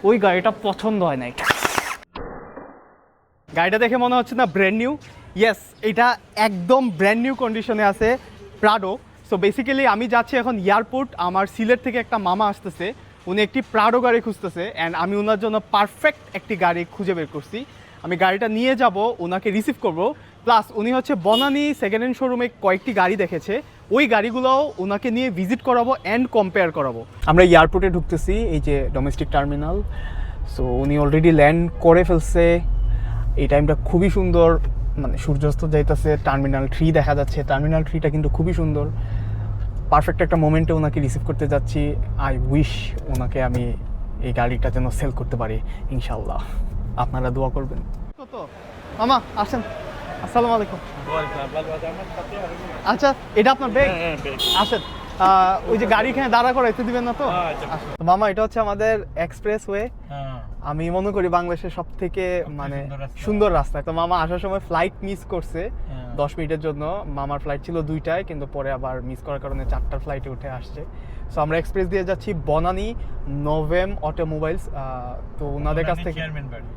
ওই গাড়িটা পছন্দ হয় নাই। গাড়িটা দেখে মনে হচ্ছে না ব্র্যান্ড নিউ? ইয়েস, এটা একদম ব্র্যান্ড নিউ কন্ডিশনে আছে, প্রাডো। সো বেসিক্যালি আমি যাচ্ছি এখন এয়ারপোর্ট, আমার সিলেট থেকে একটা মামা আসতেছে, উনি একটি প্রাডো গাড়ি খুঁজতেছে অ্যান্ড আমি ওনার জন্য পারফেক্ট একটি গাড়ি খুঁজে বের করছি। আমি গাড়িটা নিয়ে যাব, ওনাকে রিসিভ করব, প্লাস উনি হচ্ছে বনানী সেকেন্ড হ্যান্ড শোরুমে কয়েকটি গাড়ি দেখেছে, ওই গাড়িগুলোও ওনাকে নিয়ে ভিজিট করাবো অ্যান্ড কম্পেয়ার করাবো। আমরা এয়ারপোর্টে ঢুকতেছি, এই যে ডোমেস্টিক টার্মিনাল। সো উনি অলরেডি ল্যান্ড করে ফেলছে। এই টাইমটা খুবই সুন্দর, মানে সূর্যাস্ত যাইতেছে, টার্মিনাল 3 দেখা যাচ্ছে। টার্মিনাল 3টা কিন্তু খুবই সুন্দর, পারফেক্ট একটা মোমেন্টে ওনাকে রিসিভ করতে যাচ্ছি। আই উইশ ওনাকে আমি এই গাড়িটা যেন সেল করতে পারি, ইনশাল্লাহ। আপনারা দোয়া করবেন। কত মামা আসেন, আসসালামু আলাইকুম। আচ্ছা, এটা আপনার ব্যাগ? আসেন, ওই যে গাড়ি এখানে দাঁড়া করাইতে দিবেন না তো? মামা, এটা হচ্ছে আমাদের এক্সপ্রেসওয়ে। আমি মনে করি বাংলাদেশের সব থেকে মানে সুন্দর রাস্তা। তো মামা আসার সময় ফ্লাইট মিস করছে 10 মিনিটের জন্য। মামার ফ্লাইট ছিল 2টায়, কিন্তু পরে আবার মিস করার কারণে 4টার ফ্লাইটে উঠে আসছে। সো আমরা এক্সপ্রেস দিয়ে যাচ্ছি বনানী নভেম অটোমোবাইলস। তো ওনাদের কাছ থেকে,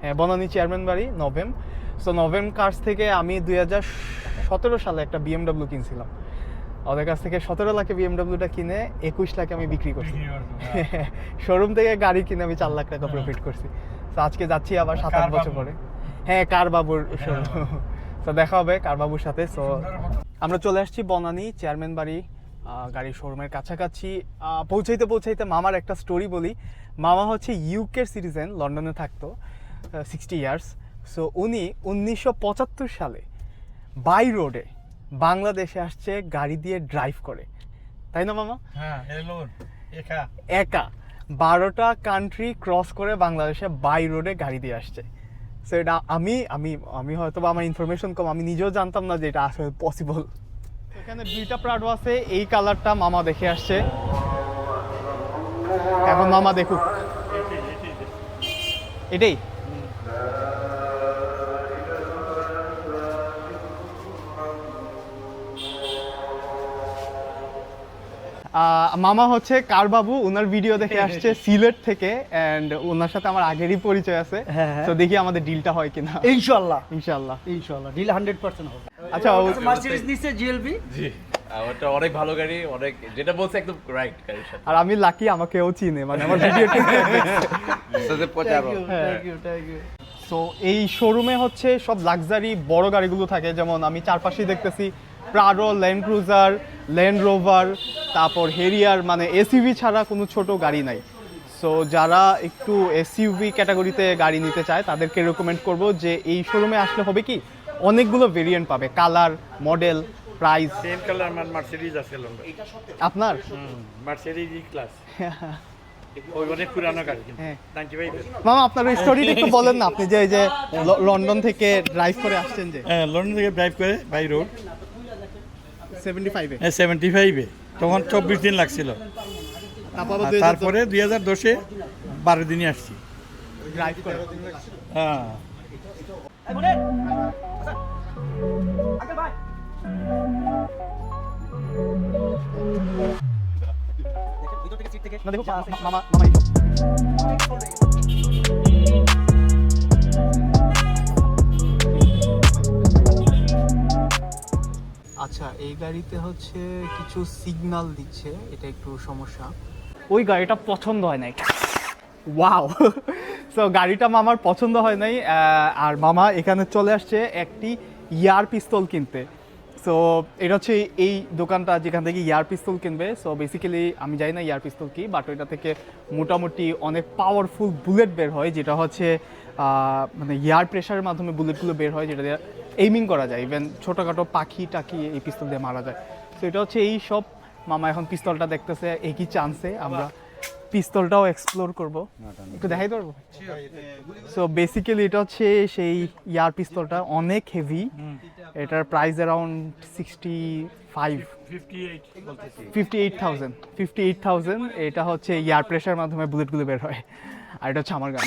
হ্যাঁ, বনানী চেয়ারম্যান বাড়ি নভেম। সো নভেম কার্স থেকে আমি 2017 সালে একটা BMW কিনছিলাম। ওদের কাছ থেকে 17 লাখে BMWটা কিনে 21 লাখে আমি বিক্রি করছি। শোরুম থেকে গাড়ি কিনে আমি 4 লাখ টাকা প্রফিট করছি। তো আজকে যাচ্ছি আবার 7-8 বছর পরে। হ্যাঁ, কারবাবুর শোরুম। তো দেখা হবে কারবাবুর সাথে। সো আমরা চলে আসছি বনানী চেয়ারম্যান বাড়ি, গাড়ির শোরুমের কাছাকাছি। পৌঁছাইতে মামার একটা স্টোরি বলি। মামা হচ্ছে ইউকের সিটিজেন, লন্ডনে থাকতো 60 ইয়ার্স। সো উনি 1975 সালে বাই রোডে বাংলাদেশে আসছে গাড়ি দিয়ে ড্রাইভ করে, তাই না মামা? হ্যাঁ, একা 12টা কান্ট্রি ক্রস করে বাংলাদেশে বাই রোডে গাড়ি দিয়ে আসছে। সো এটা আমি হয়তো বা আমার ইনফরমেশন কম, আমি নিজেও জানতাম না যে এটা আসলে পসিবল। এখানে 2টা প্রাডো আছে, এই কালারটা মামা দেখে আসছে, এখন মামা দেখুক। এটাই মামা হচ্ছে কারবাবু, ওনার ভিডিও দেখে আসছে সিলেট থেকে, এন্ড ওনার সাথে আমার আগেরই পরিচয় আছে। তো দেখি আমাদের ডিলটা হয় কিনা। ইনশাআল্লাহ ইনশাআল্লাহ ডিল 100% হবে। আচ্ছা, মার্সিডিজ নিচে জিএলবি। জি, ওটা অনেক ভালো গাড়ি, অনেক যেটা বলছে একদম রাইট গাড়ির সাথে। আর আমি লাকি, আমাকেও চিনে, মানে আমার ভিডিও থ্যাংক ইউ। সো এই শোরুমে হচ্ছে সব লাক্সারি বড় গাড়িগুলো থাকে, যেমন আমি চারপাশেই দেখতেছি Prado, land cruiser, land rover, তারপর হেরিয়ার, মানে এসইউভি ছাড়া কোনো ছোট গাড়ি নাই। সো যারা একটু এসইউভি ক্যাটাগরিতে গাড়ি নিতে চায় তাদেরকে রেকমেন্ড করব যে এই শোরুমে আসলে হবে কি, অনেকগুলো ভেরিয়েন্ট পাবে, colour, model, price. Same colour আমার মার্সিডিজ আছে লন্ডন। আপনার মার্সিডিজ ই ক্লাস, ওই অনেক পুরানো গাড়ি কিন্তু 95 এর। মামা, আপনার ওই স্টোরিটা একটু বলেন না, আপনি যে এই যে লন্ডন থেকে ড্রাইভ করে আসছেন যে। হ্যাঁ, লন্ডন থেকে ড্রাইভ করে বাই রোড 75-এ, 75-এ, তখন 24 দিন লাগছিল। তারপরে 2010-এ 12 দিনই আসছি ড্রাইভ করে। হ্যাঁ। না দেখো মামা এই আচ্ছা, এই গাড়িতে হচ্ছে কিছু সিগন্যাল দিচ্ছে, এটা একটু সমস্যা। ওই গাড়িটা পছন্দ হয় নাই। ওয়াও, সো গাড়িটা মামার পছন্দ হয় নাই, আর মামা এখানে চলে আসছে একটি ইয়ার পিস্তল কিনতে। সো এটা হচ্ছে এই দোকানটা যেখান থেকে ইয়ার পিস্তল কিনবে। সো বেসিক্যালি আমি জানি না ইয়ার পিস্তল কি, বাট ওইটা থেকে মোটামুটি অনেক পাওয়ারফুল বুলেট বের হয়, যেটা হচ্ছে মানে ইয়ার প্রেশারের মাধ্যমে বুলেটগুলো বের হয়, যেটা দিয়ে এইমিং করা যায়, ইভেন ছোটোখাটো পাখি টাকি এই পিস্তল দিয়ে মারা যায়। সো এটা হচ্ছে এই সব। মামা এখন পিস্তলটা দেখতেছে, একই চান্সে আমরা পিস্তলটাও এক্সপ্লোর করব, একটু দেখাই পারবো। সো বেসিক্যালি এটা হচ্ছে সেই ইয়ার পিস্তলটা, অনেক হেভি। এটার প্রাইস অ্যারাউন্ড 58,000। এটা হচ্ছে ইয়ার প্রেশার মাধ্যমে বুলেটগুলো বের হয়, আর এটা হচ্ছে আমার গান।